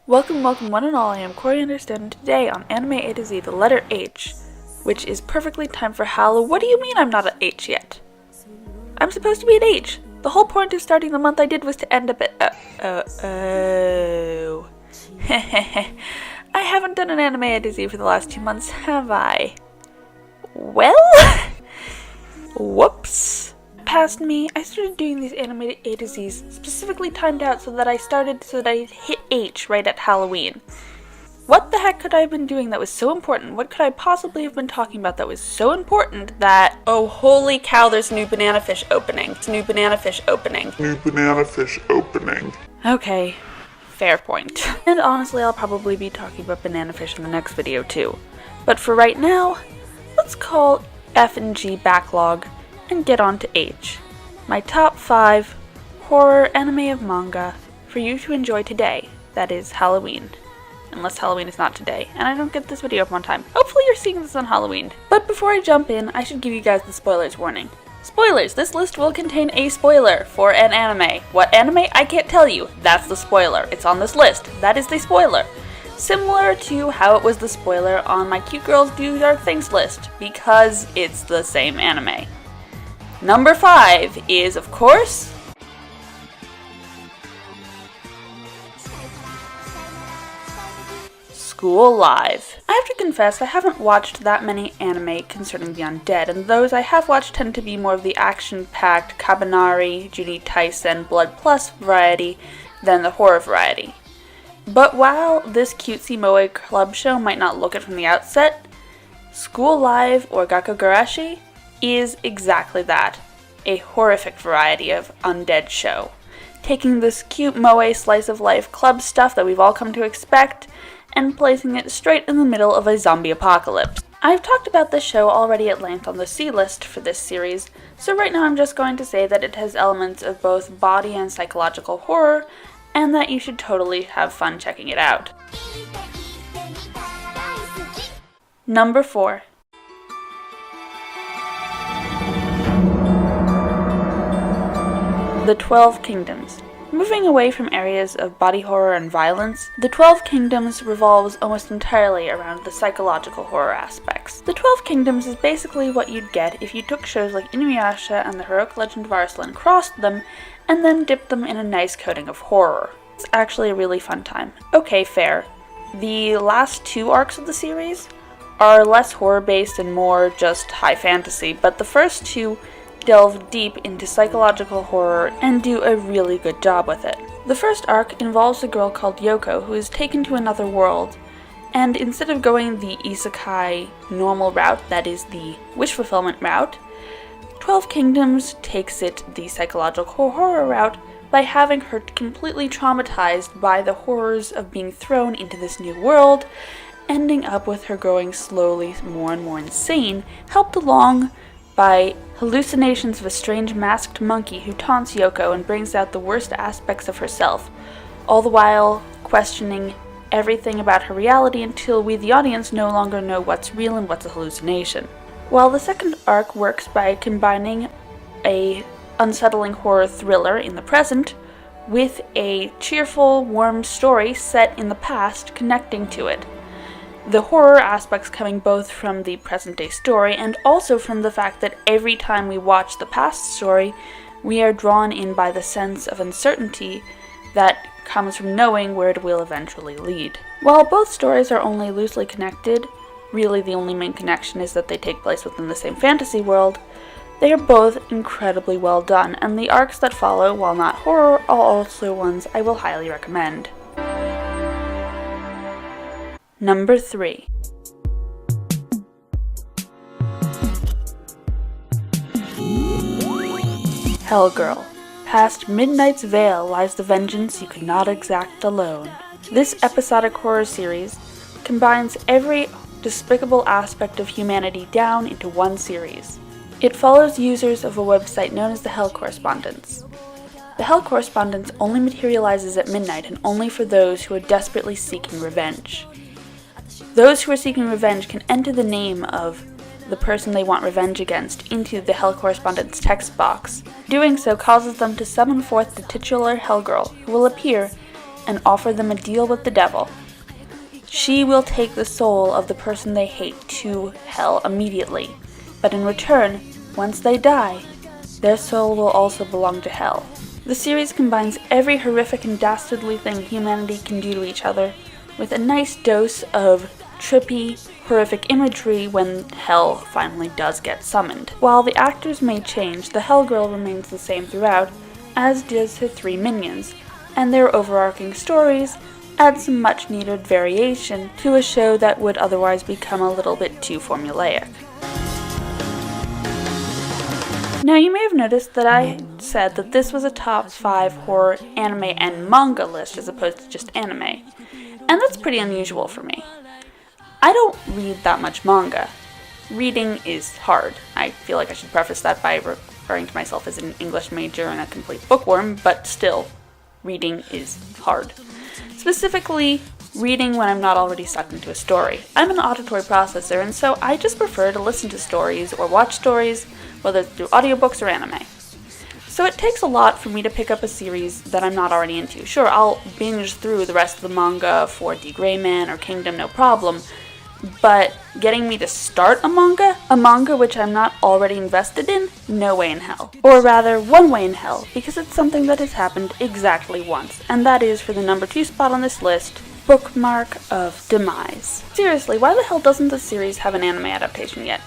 Welcome one and all, I am Coriander Stone, and today on Anime A to Z, the letter H, which is perfectly timed for Halloween. What do you mean I'm not at H yet? I'm supposed to be at H. The whole point of starting the month I did was to end up at, oh. I haven't done an Anime A to Z for the last 2 months, have I? Well, whoops. Past me, I started doing these animated A to Z's specifically timed out so that I hit H right at Halloween. What the heck could I have been doing that was so important? What could I possibly have been talking about that was so important that, oh holy cow, there's a new banana fish opening. It's a new banana fish opening. Okay, fair point. And honestly, I'll probably be talking about banana fish in the next video too. But for right now, let's call F and G backlog and get on to H, my top 5 horror anime of manga for you to enjoy today, that is Halloween. Unless Halloween is not today, and I don't get this video up on time. Hopefully you're seeing this on Halloween. But before I jump in, I should give you guys the spoilers warning. Spoilers! This list will contain a spoiler for an anime. What anime? I can't tell you. That's the spoiler. It's on this list. That is the spoiler. Similar to how it was the spoiler on my Cute Girls Do Dark Things list, because it's the same anime. Number 5 is, of course, School Live. I have to confess I haven't watched that many anime concerning the undead, and those I have watched tend to be more of the action-packed Kabanari, Judy Tyson, Blood Plus variety than the horror variety. But while this cutesy moe club show might not look it from the outset, School Live or Gakugarashi is exactly that, a horrific variety of undead show, taking this cute moe slice of life club stuff that we've all come to expect and placing it straight in the middle of a zombie apocalypse. I've talked about this show already at length on the C list for this series, so right now I'm just going to say that it has elements of both body and psychological horror, and that you should totally have fun checking it out. Number 4. The 12 Kingdoms. Moving away from areas of body horror and violence, The 12 Kingdoms revolves almost entirely around the psychological horror aspects. The 12 Kingdoms is basically what you'd get if you took shows like Inuyasha and the Heroic Legend of Arslan, crossed them, and then dipped them in a nice coating of horror. It's actually a really fun time. Okay, fair. The last 2 arcs of the series are less horror-based and more just high fantasy, but the first 2 delve deep into psychological horror and do a really good job with it. The first arc involves a girl called Yoko who is taken to another world, and instead of going the isekai normal route, that is the wish fulfillment route, 12 Kingdoms takes it the psychological horror route by having her completely traumatized by the horrors of being thrown into this new world, ending up with her growing slowly more and more insane, helped along by hallucinations of a strange masked monkey who taunts Yoko and brings out the worst aspects of herself, all the while questioning everything about her reality until we, the audience, no longer know what's real and what's a hallucination. While the second arc works by combining a unsettling horror thriller in the present with a cheerful, warm story set in the past connecting to it. The horror aspects coming both from the present-day story and also from the fact that every time we watch the past story, we are drawn in by the sense of uncertainty that comes from knowing where it will eventually lead. While both stories are only loosely connected, really the only main connection is that they take place within the same fantasy world, they are both incredibly well done, and the arcs that follow, while not horror, are also ones I will highly recommend. Number 3. Hellgirl. Past Midnight's Veil lies the vengeance you could not exact alone. This episodic horror series combines every despicable aspect of humanity down into one series. It follows users of a website known as the Hell Correspondents. The Hell Correspondents only materializes at midnight and only for those who are desperately seeking revenge. Those who are seeking revenge can enter the name of the person they want revenge against into the Hell Correspondent's text box. Doing so causes them to summon forth the titular Hellgirl, who will appear and offer them a deal with the devil. She will take the soul of the person they hate to hell immediately, but in return, once they die, their soul will also belong to hell. The series combines every horrific and dastardly thing humanity can do to each other with a nice dose of trippy, horrific imagery when hell finally does get summoned. While the actors may change, the Hell Girl remains the same throughout, as does her three minions, and their overarching stories add some much needed variation to a show that would otherwise become a little bit too formulaic. Now, you may have noticed that I said that this was a top 5 horror anime and manga list as opposed to just anime, and that's pretty unusual for me. I don't read that much manga. Reading is hard. I feel like I should preface that by referring to myself as an English major and a complete bookworm, but still, reading is hard. Specifically, reading when I'm not already sucked into a story. I'm an auditory processor, and so I just prefer to listen to stories or watch stories, whether through audiobooks or anime. So it takes a lot for me to pick up a series that I'm not already into. Sure, I'll binge through the rest of the manga for D. Gray Man or Kingdom, no problem, but getting me to start a manga which I'm not already invested in, no way in hell. Or rather, one way in hell, because it's something that has happened exactly once, and that is for the number 2 spot on this list, Bookmark of Demise. Seriously, why the hell doesn't the series have an anime adaptation yet?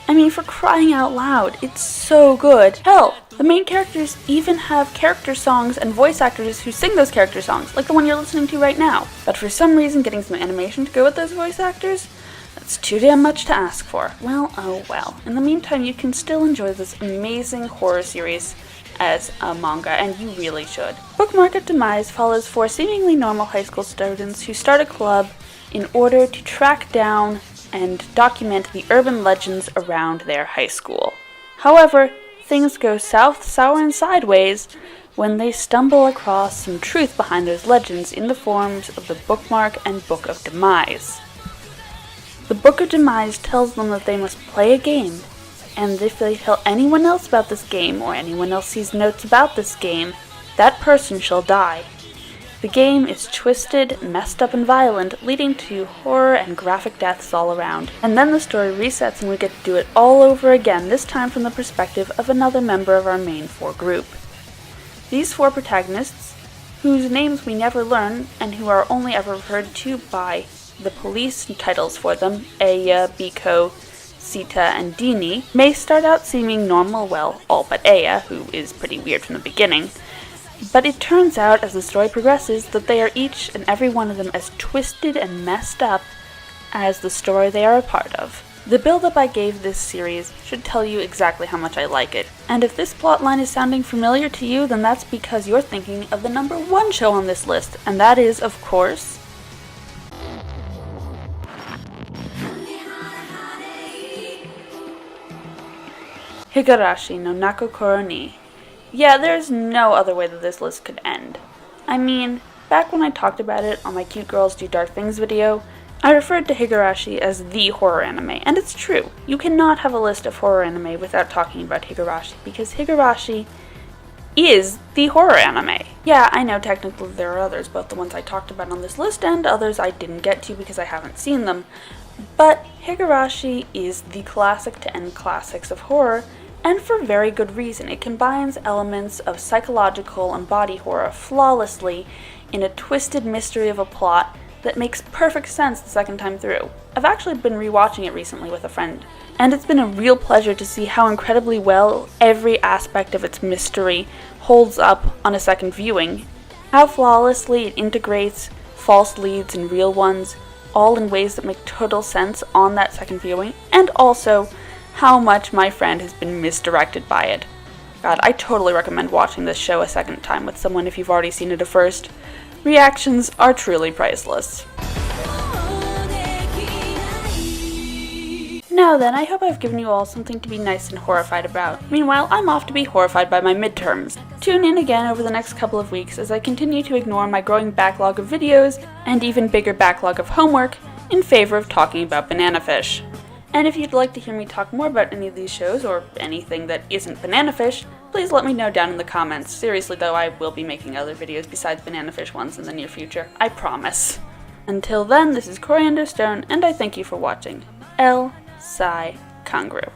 I mean, for crying out loud, it's so good. Hell, the main characters even have character songs and voice actors who sing those character songs, like the one you're listening to right now. But for some reason, getting some animation to go with those voice actors, that's too damn much to ask for. Well, oh well. In the meantime, you can still enjoy this amazing horror series as a manga, and you really should. Bookmark of Demise follows 4 seemingly normal high school students who start a club in order to track down and document the urban legends around their high school. However, things go south, sour, and sideways when they stumble across some truth behind those legends in the forms of the Bookmark and Book of Demise. The Book of Demise tells them that they must play a game, and if they tell anyone else about this game, or anyone else sees notes about this game, that person shall die. The game is twisted, messed up, and violent, leading to horror and graphic deaths all around. And then the story resets and we get to do it all over again, this time from the perspective of another member of our main 4 group. These 4 protagonists, whose names we never learn and who are only ever referred to by the police titles for them, Aya, Biko, Sita, and Dini, may start out seeming normal, well, all but Aya, who is pretty weird from the beginning. But it turns out, as the story progresses, that they are each and every one of them as twisted and messed up as the story they are a part of. The build-up I gave this series should tell you exactly how much I like it, and if this plotline is sounding familiar to you, then that's because you're thinking of the number 1 show on this list, and that is, of course, Higurashi no Nakokoro ni. Yeah, there's no other way that this list could end. I mean, back when I talked about it on my Cute Girls Do Dark Things video, I referred to Higurashi as the horror anime, and it's true. You cannot have a list of horror anime without talking about Higurashi, because Higurashi is the horror anime. Yeah, I know technically there are others, both the ones I talked about on this list and others I didn't get to because I haven't seen them, but Higurashi is the classic to end classics of horror, and for very good reason. It combines elements of psychological and body horror flawlessly in a twisted mystery of a plot that makes perfect sense the second time through. I've actually been rewatching it recently with a friend, and it's been a real pleasure to see how incredibly well every aspect of its mystery holds up on a second viewing, how flawlessly it integrates false leads and real ones, all in ways that make total sense on that second viewing, and also how much my friend has been misdirected by it. God, I totally recommend watching this show a second time with someone if you've already seen it a first. Reactions are truly priceless. Now then, I hope I've given you all something to be nice and horrified about. Meanwhile, I'm off to be horrified by my midterms. Tune in again over the next couple of weeks as I continue to ignore my growing backlog of videos and even bigger backlog of homework in favor of talking about Banana Fish. And if you'd like to hear me talk more about any of these shows, or anything that isn't Banana Fish, Please let me know down in the comments. Seriously though, I will be making other videos besides banana fish ones in the near future. I promise. Until then, this is Coriander Stone, and I thank you for watching. El Sai Kangru.